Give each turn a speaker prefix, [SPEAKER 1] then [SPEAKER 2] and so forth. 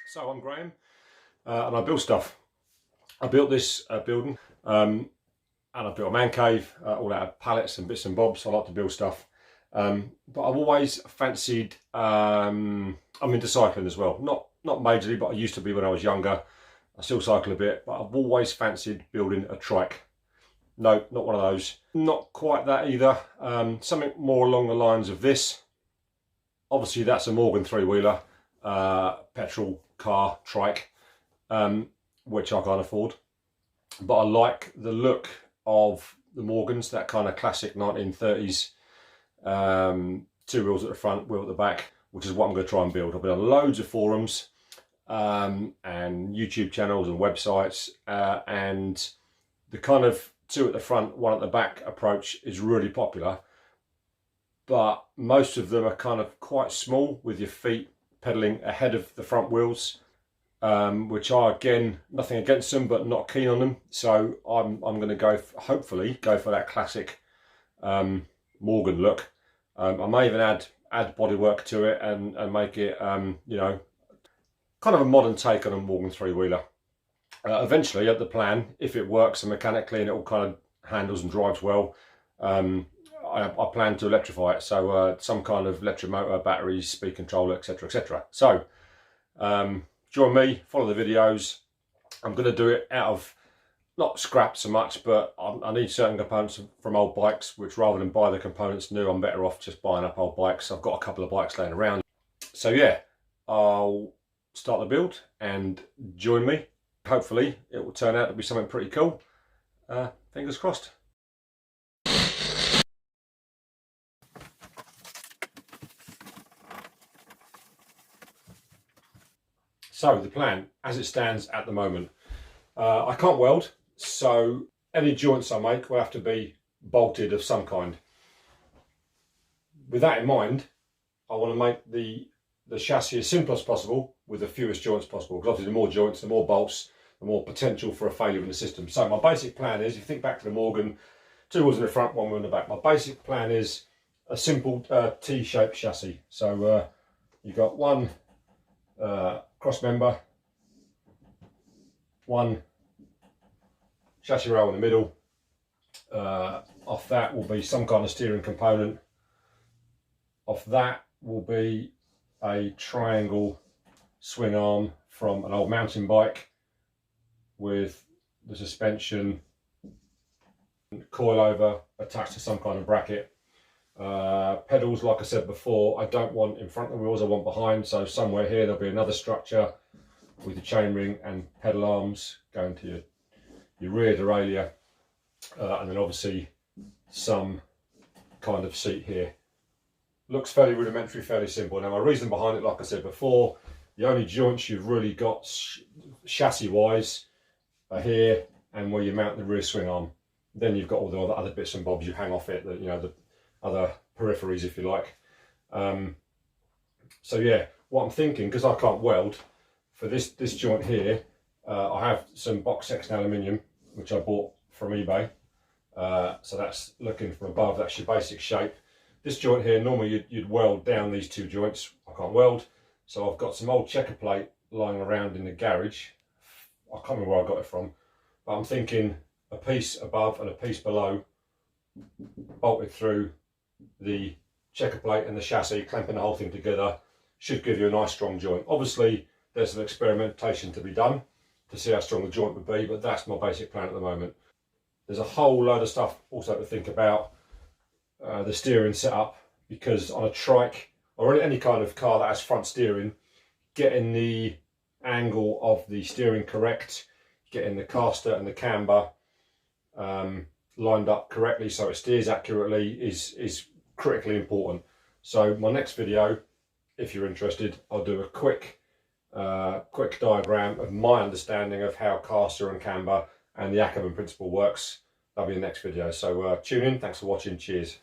[SPEAKER 1] So I'm Graham, and I build stuff. I built this building, and I built a man cave, all out of pallets and bits and bobs. I like to build stuff, but I've always fancied. I'm into cycling as well. Not majorly, but I used to be when I was younger. I still cycle a bit, but I've always fancied building a trike. No, not one of those. Not quite that either. Something more along the lines of this. Obviously, that's a Morgan three-wheeler, petrol car trike, which I can't afford. But I like the look of the Morgans, that kind of classic 1930s, two wheels at the front, wheel at the back, which is what I'm going to try and build. I've been on loads of forums and YouTube channels and websites, and the kind of two at the front, one at the back approach is really popular. But most of them are kind of quite small, with your feet pedaling ahead of the front wheels, which are, again, nothing against them, but not keen on them. So I'm going to go, hopefully, go for that classic Morgan look. I may even add bodywork to it and make it, you know, kind of a modern take on a Morgan three-wheeler. Eventually, at the plan, if it works mechanically and it all kind of handles and drives well, I plan to electrify it, so some kind of electric motor, batteries, speed controller, etc, etc. So join me, follow the videos. I'm going to do it out of, not scrap so much, but I need certain components from old bikes, which rather than buy the components new, I'm better off just buying up old bikes. I've got a couple of bikes laying around. So yeah, I'll start the build and join me. Hopefully it will turn out to be something pretty cool. Fingers crossed. So the plan, as it stands at the moment, I can't weld, so any joints I make will have to be bolted of some kind. With that in mind, I want to make the chassis as simple as possible with the fewest joints possible, because obviously the more joints, the more bolts, the more potential for a failure in the system. So my basic plan is, if you think back to the Morgan, two wheels in the front, one wheel in the back. My basic plan is a simple T-shaped chassis. So you've got one cross member, one chassis rail in the middle. Off that will be some kind of steering component. Off that will be a triangle swing arm from an old mountain bike with the suspension coil over attached to some kind of bracket. Pedals, like I said before, I don't want in front of the wheels, I want behind. So somewhere here there'll be another structure with the chainring and pedal arms going to your rear derailleur, and then obviously some kind of seat here. Looks fairly rudimentary, fairly simple. Now my reason behind it, like I said before, the only joints you've really got chassis wise are here and where you mount the rear swing arm. Then you've got all the other bits and bobs you hang off it, you know, the other peripheries, if you like. So yeah, what I'm thinking, because I can't weld, for this joint here, I have some box section aluminium which I bought from eBay. So that's looking from above, that's your basic shape. This joint here, normally you'd weld down these two joints. I can't weld, so I've got some old checker plate lying around in the garage. I can't remember where I got it from, but I'm thinking a piece above and a piece below, bolted through the checker plate and the chassis, clamping the whole thing together, should give you a nice strong joint. Obviously there's some experimentation to be done to see how strong the joint would be, but that's my basic plan at the moment. There's a whole load of stuff also to think about, the steering setup, because on a trike or any kind of car that has front steering, getting the angle of the steering correct, getting the caster and the camber lined up correctly so it steers accurately is critically important. So my next video, if you're interested, I'll do a quick diagram of my understanding of how caster and camber and the Ackermann principle works. That'll be the next video. So tune in, thanks for watching, cheers.